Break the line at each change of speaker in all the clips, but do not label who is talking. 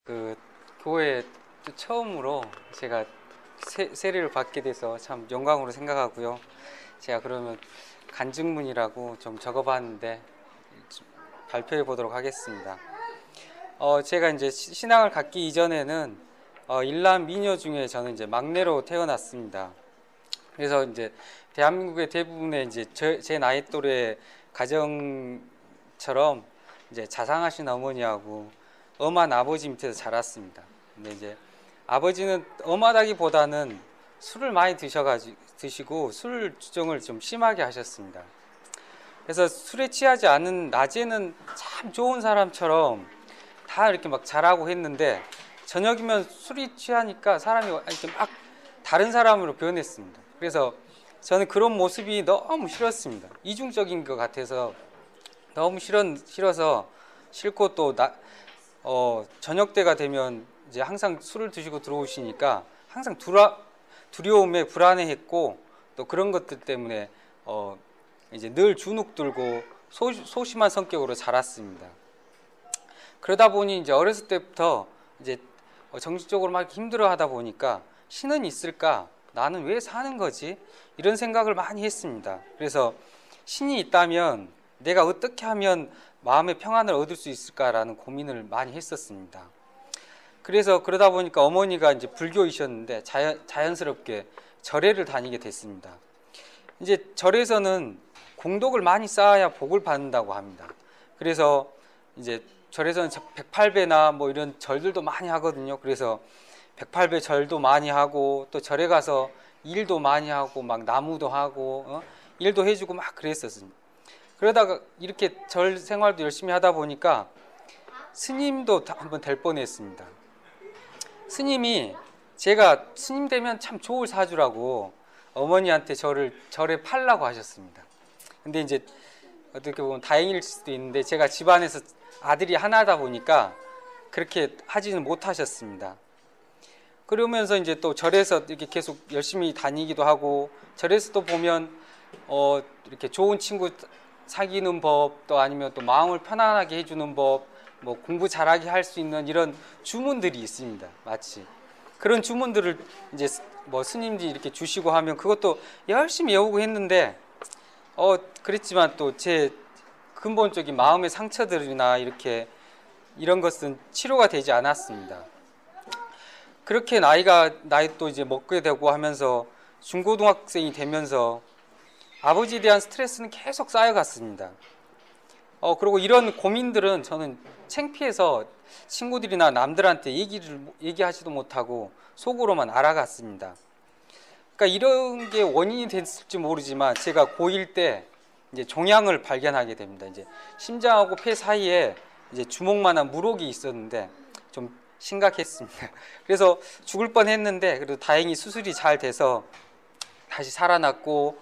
그 교회 처음으로 제가 세례를 받게 돼서 참 영광으로 생각하고요. 제가 그러면 간증문이라고 좀 적어봤는데 발표해 보도록 하겠습니다. 제가 이제 신앙을 갖기 이전에는 일남 미녀 중에 저는 이제 막내로 태어났습니다. 그래서 이제 대한민국의 대부분의 이제 제 나이 또래 가정처럼 이제 자상하신 어머니하고 엄한 아버지 밑에서 자랐습니다. 근데 이제 아버지는 엄하다기보다는 술을 많이 드시고 술 주정을 좀 심하게 하셨습니다. 그래서 술에 취하지 않은 낮에는 참 좋은 사람처럼 다 이렇게 막 잘하고 했는데 저녁이면 술이 취하니까 사람이 이렇게 막 다른 사람으로 변했습니다. 그래서 저는 그런 모습이 너무 싫었습니다. 이중적인 것 같아서 너무 싫어서 싫고 또 저녁 때가 되면 이제 항상 술을 드시고 들어오시니까 항상 두려움에 불안해했고 또 그런 것들 때문에 이제 늘 주눅 들고 소심한 성격으로 자랐습니다. 그러다 보니 이제 어렸을 때부터 이제 정신적으로 막 힘들어하다 보니까 신은 있을까? 나는 왜 사는 거지? 이런 생각을 많이 했습니다. 그래서 신이 있다면 내가 어떻게 하면 마음의 평안을 얻을 수 있을까라는 고민을 많이 했었습니다. 그래서 그러다 보니까 어머니가 이제 불교이셨는데 자연스럽게 절에를 다니게 됐습니다. 이제 절에서는 공덕을 많이 쌓아야 복을 받는다고 합니다. 그래서 이제 절에서는 108배나 뭐 이런 절들도 많이 하거든요. 그래서 108배 절도 많이 하고 또 절에 가서 일도 많이 하고 막 나무도 하고 일도 해주고 막 그랬었습니다. 그러다가 이렇게 절 생활도 열심히 하다 보니까 스님도 한번 될 뻔했습니다. 스님이 제가 스님 되면 참 좋을 사주라고 어머니한테 절에 팔라고 하셨습니다. 근데 이제 어떻게 보면 다행일 수도 있는데 제가 집안에서 아들이 하나다 보니까 그렇게 하지는 못하셨습니다. 그러면서 이제 또 절에서 이렇게 계속 열심히 다니기도 하고 절에서도 보면 이렇게 좋은 친구 사귀는 법, 또 아니면 또 마음을 편안하게 해주는 법, 뭐 공부 잘하게 할 수 있는 이런 주문들이 있습니다. 마치 그런 주문들을 이제 뭐 스님들이 이렇게 주시고 하면 그것도 열심히 외우고 했는데 그랬지만 또 제 근본적인 마음의 상처들이나 이런 것은 치료가 되지 않았습니다. 그렇게 나이 또 이제 먹게 되고 하면서 중고등학생이 되면서 아버지에 대한 스트레스는 계속 쌓여갔습니다. 그리고 이런 고민들은 저는 창피해서 친구들이나 남들한테 얘기하지도 못하고 속으로만 알아갔습니다. 그러니까 이런 게 원인이 됐을지 모르지만 제가 고1 때 이제 종양을 발견하게 됩니다. 이제 심장하고 폐 사이에 이제 주먹만한 물혹이 있었는데 좀 심각했습니다. 그래서 죽을 뻔했는데 그래도 다행히 수술이 잘 돼서 다시 살아났고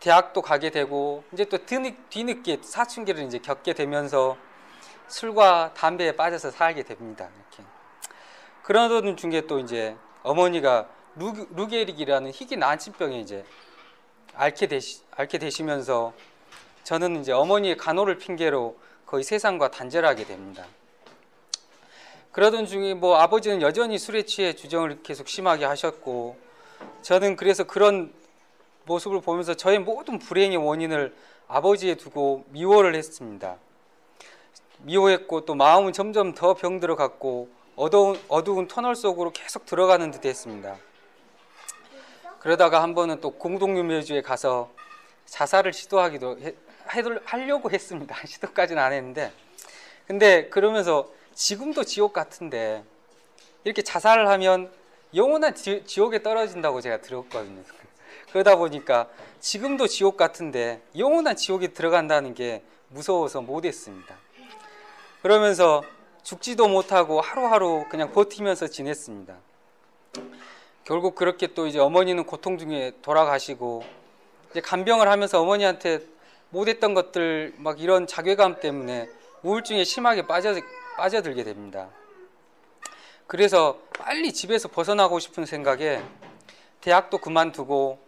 대학도 가게 되고 이제 또 뒤늦게 사춘기를 이제 겪게 되면서 술과 담배에 빠져서 살게 됩니다. 이렇게 그러던 중에 또 이제 어머니가 루게릭이라는 희귀 난치병에 이제 앓게 되시면서 저는 이제 어머니의 간호를 핑계로 거의 세상과 단절하게 됩니다. 그러던 중에 뭐 아버지는 여전히 술에 취해 주정을 계속 심하게 하셨고 저는 그래서 그런 모습을 보면서 저의 모든 불행의 원인을 아버지에 두고 미워를 했습니다. 미워했고 또 마음은 점점 더 병들어갔고 어두운 터널 속으로 계속 들어가는 듯 했습니다. 그러다가 한 번은 또 공동묘지에 가서 자살을 하려고 했습니다. 시도까지는 안 했는데 근데 그러면서 지금도 지옥 같은데 이렇게 자살을 하면 영원한 지옥에 떨어진다고 제가 들었거든요. 그러다 보니까 지금도 지옥 같은데 영원한 지옥에 들어간다는 게 무서워서 못했습니다. 그러면서 죽지도 못하고 하루하루 그냥 버티면서 지냈습니다. 결국 그렇게 또 이제 어머니는 고통 중에 돌아가시고 이제 간병을 하면서 어머니한테 못했던 것들 막 이런 자괴감 때문에 우울증에 심하게 빠져들게 됩니다. 그래서 빨리 집에서 벗어나고 싶은 생각에 대학도 그만두고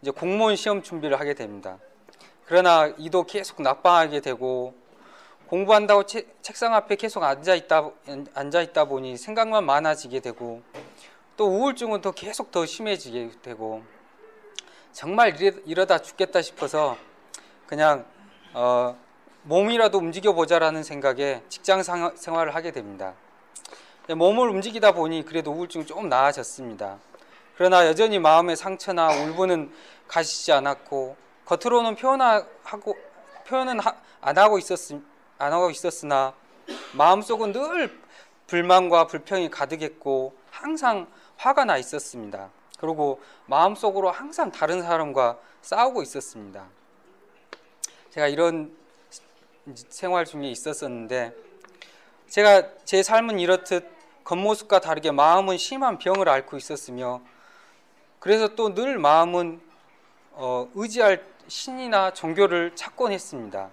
이제 공무원 시험 준비를 하게 됩니다. 그러나 이도 계속 낙방하게 되고 공부한다고 책상 앞에 계속 앉아 있다 보니 생각만 많아지게 되고, 또 우울증은 더 계속 더 심해지게 되고, 정말 이러다 죽겠다 싶어서 그냥 몸이라도 움직여 보자라는 생각에 직장 생활을 하게 됩니다. 몸을 움직이다 보니 그래도 우울증이 조금 나아졌습니다. 그러나 여전히 마음의 상처나 울분은 가시지 않았고, 겉으로는 표현은 안 하고 있었으나 마음속은 늘 불만과 불평이 가득했고 항상 화가 나 있었습니다. 그리고 마음속으로 항상 다른 사람과 싸우고 있었습니다. 제가 이런 생활 중에 있었었는데, 제가 제 삶은 이렇듯 겉모습과 다르게 마음은 심한 병을 앓고 있었으며, 그래서 또 늘 마음은 의지할 신이나 종교를 찾곤 했습니다.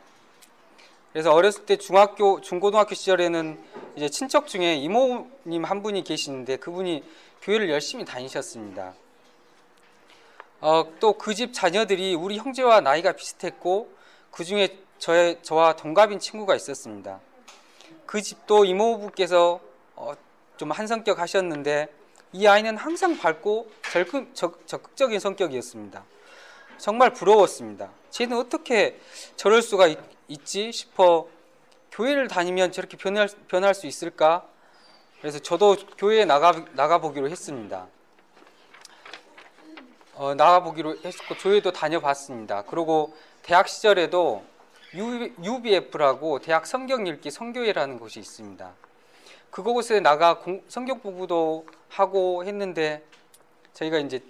그래서 어렸을 때 중고등학교 시절에는 이제 친척 중에 이모님 한 분이 계시는데, 그분이 교회를 열심히 다니셨습니다. 또 그 집 자녀들이 우리 형제와 나이가 비슷했고, 그 중에 저와 동갑인 친구가 있었습니다. 그 집도 이모부께서 좀 한성격 하셨는데, 이 아이는 항상 밝고 적극적인 성격이었습니다. 정말 부러웠습니다. 쟤는 어떻게 저럴 수가 있지 싶어 교회를 다니면 저렇게 변할 수 있을까? 그래서 저도 교회에 나가보기로 했습니다. 나가보기로 했고 교회도 다녀봤습니다. 그리고 대학 시절에도 UBF라고 대학 성경 읽기 성교회라는 곳이 있습니다. 그곳에 나가 성경 공부도 하고 했는데, 저희가 이제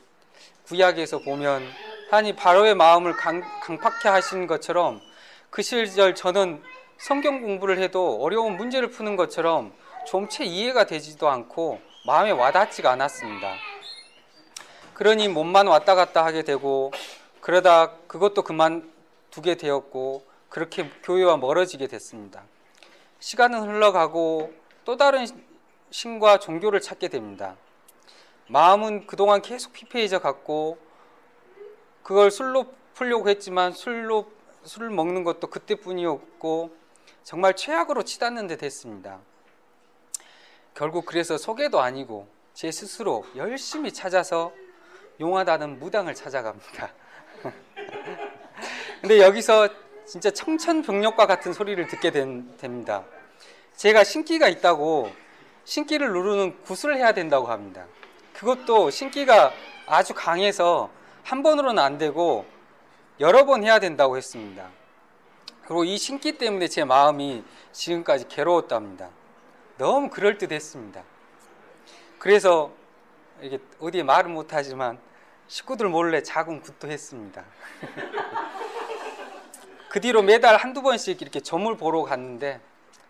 구약에서 보면 하나님 바로의 마음을 강팍해 하신 것처럼, 그 시절 저는 성경 공부를 해도 어려운 문제를 푸는 것처럼 좀 채 이해가 되지도 않고 마음에 와닿지가 않았습니다. 그러니 몸만 왔다 갔다 하게 되고, 그러다 그것도 그만두게 되었고, 그렇게 교회와 멀어지게 됐습니다. 시간은 흘러가고 또 다른 신과 종교를 찾게 됩니다. 마음은 그동안 계속 피폐해져 갔고, 그걸 술로 풀려고 했지만 술을 먹는 것도 그때뿐이었고, 정말 최악으로 치닫는 데 됐습니다. 결국 그래서 소개도 아니고 제 스스로 열심히 찾아서 용하다는 무당을 찾아갑니다. 근데 여기서 진짜 청천벽력과 같은 소리를 듣게 됩니다. 제가 신기가 있다고 신기를 누르는 굿을 해야 된다고 합니다. 그것도 신기가 아주 강해서 한 번으로는 안 되고 여러 번 해야 된다고 했습니다. 그리고 이 신기 때문에 제 마음이 지금까지 괴로웠답니다. 너무 그럴듯했습니다. 그래서 이게 어디에 말은 못하지만 식구들 몰래 작은 굿도 했습니다. 그 뒤로 매달 한두 번씩 이렇게 점을 보러 갔는데,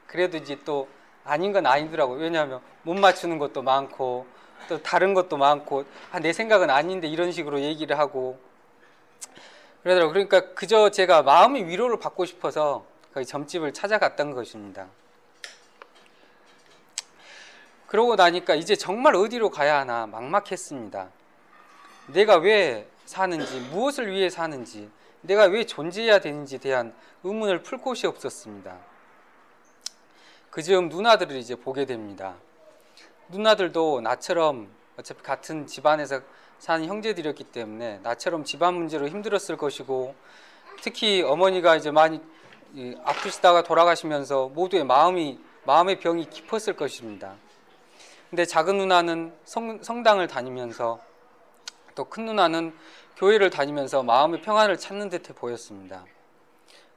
그래도 이제 또 아닌 건 아니더라고요. 왜냐하면 못 맞추는 것도 많고 또 다른 것도 많고, 내 생각은 아닌데 이런 식으로 얘기를 하고 그러더라고요. 그러니까 그저 제가 마음의 위로를 받고 싶어서 거기 점집을 찾아갔던 것입니다. 그러고 나니까 이제 정말 어디로 가야 하나 막막했습니다. 내가 왜 사는지, 무엇을 위해 사는지, 내가 왜 존재해야 되는지에 대한 의문을 풀 곳이 없었습니다. 그즈음 누나들을 이제 보게 됩니다. 누나들도 나처럼 어차피 같은 집안에서 사는 형제들이었기 때문에 나처럼 집안 문제로 힘들었을 것이고, 특히 어머니가 이제 많이 아프시다가 돌아가시면서 모두의 마음의 병이 깊었을 것입니다. 근데 작은 누나는 성당을 다니면서, 또 큰 누나는 교회를 다니면서 마음의 평안을 찾는 듯해 보였습니다.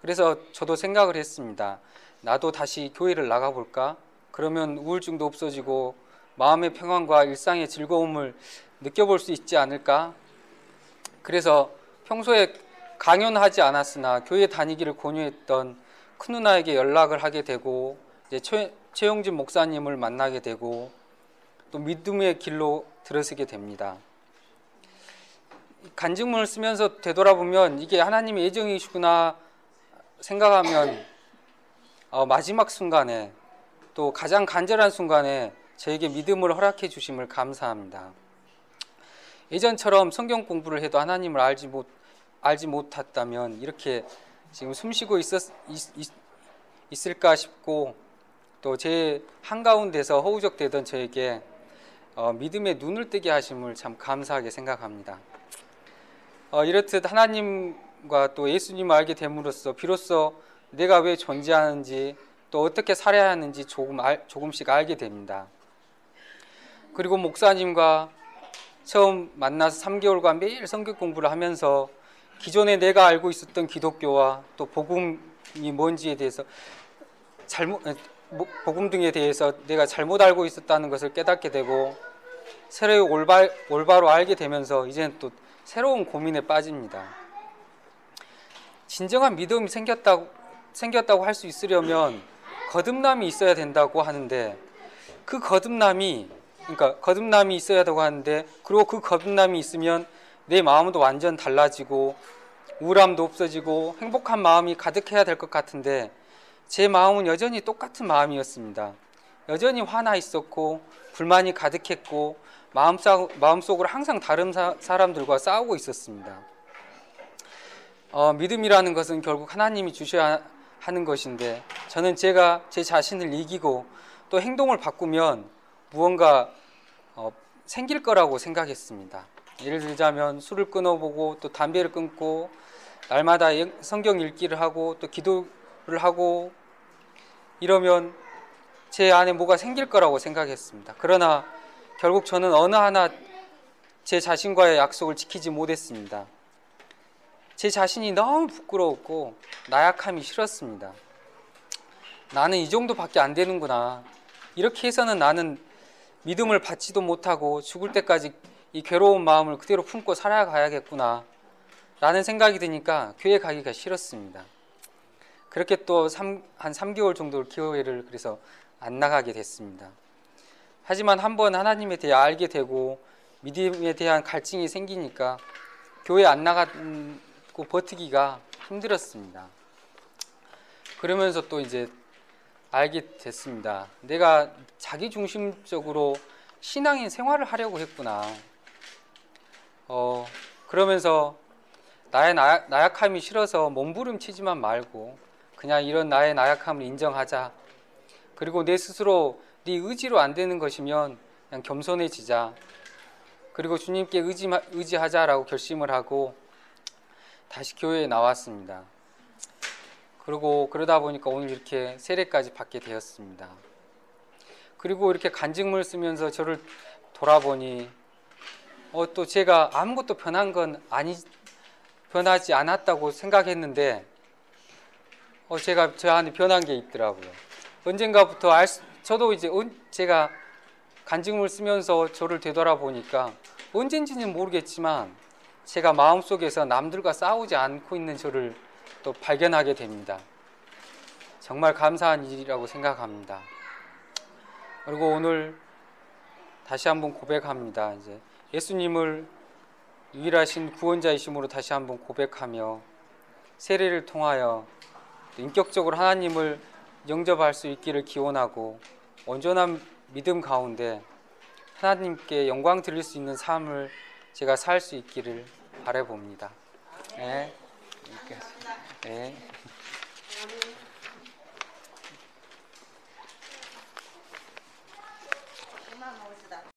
그래서 저도 생각을 했습니다. 나도 다시 교회를 나가볼까? 그러면 우울증도 없어지고 마음의 평안과 일상의 즐거움을 느껴볼 수 있지 않을까? 그래서 평소에 강연하지 않았으나 교회 다니기를 권유했던 큰 누나에게 연락을 하게 되고, 이제 최용진 목사님을 만나게 되고, 또 믿음의 길로 들어서게 됩니다. 간증문을 쓰면서 되돌아보면 이게 하나님의 예정이시구나 생각하면 마지막 순간에, 또 가장 간절한 순간에 저에게 믿음을 허락해 주심을 감사합니다. 예전처럼 성경 공부를 해도 하나님을 알지 못했다면 이렇게 지금 숨쉬고 있을까 싶고, 또 제 한가운데서 허우적대던 저에게 믿음의 눈을 뜨게 하심을 참 감사하게 생각합니다. 이렇듯 하나님과 또 예수님을 알게 됨으로써 비로소 내가 왜 존재하는지, 또 어떻게 살아야 하는지 조금씩 알게 됩니다. 그리고 목사님과 처음 만나서 3개월간 매일 성경 공부를 하면서 기존에 내가 알고 있었던 기독교와 또 복음이 뭔지에 대해서 복음 등에 대해서 내가 잘못 알고 있었다는 것을 깨닫게 되고, 새로 올바로 알게 되면서 이제는 또 새로운 고민에 빠집니다. 진정한 믿음이 생겼다고 할 수 있으려면 거듭남이 있어야 된다고 하는데, 거듭남이 있어야 되고 하는데, 그리고 그 거듭남이 있으면 내 마음도 완전 달라지고 우울함도 없어지고 행복한 마음이 가득해야 될 것 같은데, 제 마음은 여전히 똑같은 마음이었습니다. 여전히 화나 있었고 불만이 가득했고 마음속으로 항상 다른 사람들과 싸우고 있었습니다. 믿음이라는 것은 결국 하나님이 주셔야 하는 것인데, 저는 제가 제 자신을 이기고 또 행동을 바꾸면 무언가 생길 거라고 생각했습니다. 예를 들자면 술을 끊어보고 또 담배를 끊고 날마다 성경 읽기를 하고 또 기도를 하고 이러면 제 안에 뭐가 생길 거라고 생각했습니다. 그러나 결국 저는 어느 하나 제 자신과의 약속을 지키지 못했습니다. 제 자신이 너무 부끄러웠고 나약함이 싫었습니다. 나는 이 정도밖에 안 되는구나. 이렇게 해서는 나는 믿음을 받지도 못하고 죽을 때까지 이 괴로운 마음을 그대로 품고 살아가야겠구나 라는 생각이 드니까 교회 가기가 싫었습니다. 그렇게 또 한 3개월 정도 교회를 그래서 안 나가게 됐습니다. 하지만 한번 하나님에 대해 알게 되고 믿음에 대한 갈증이 생기니까 교회 안 나가고 버티기가 힘들었습니다. 그러면서 또 이제 알게 됐습니다. 내가 자기중심적으로 신앙인 생활을 하려고 했구나. 그러면서 나의 나약함이 싫어서 몸부림치지만 말고 그냥 이런 나의 나약함을 인정하자. 그리고 내 스스로 네 의지로 안 되는 것이면 그냥 겸손해지자. 그리고 주님께 의지하자라고 결심을 하고 다시 교회에 나왔습니다. 그리고 그러다 보니까 오늘 이렇게 세례까지 받게 되었습니다. 그리고 이렇게 간증문을 쓰면서 저를 돌아보니 또 제가 아무것도 변하지 않았다고 생각했는데 제가 저 안에 변한 게 있더라고요. 언젠가부터 저도 이제 제가 간증문을 쓰면서 저를 되돌아보니까 언젠지는 모르겠지만 제가 마음속에서 남들과 싸우지 않고 있는 저를 또 발견하게 됩니다. 정말 감사한 일이라고 생각합니다. 그리고 오늘 다시 한번 고백합니다. 이제 예수님을 유일하신 구원자이심으로 다시 한번 고백하며 세례를 통하여 인격적으로 하나님을 영접할 수 있기를 기원하고 온전한 믿음 가운데 하나님께 영광 드릴 수 있는 삶을 제가 살 수 있기를 바라봅니다. 네. 네.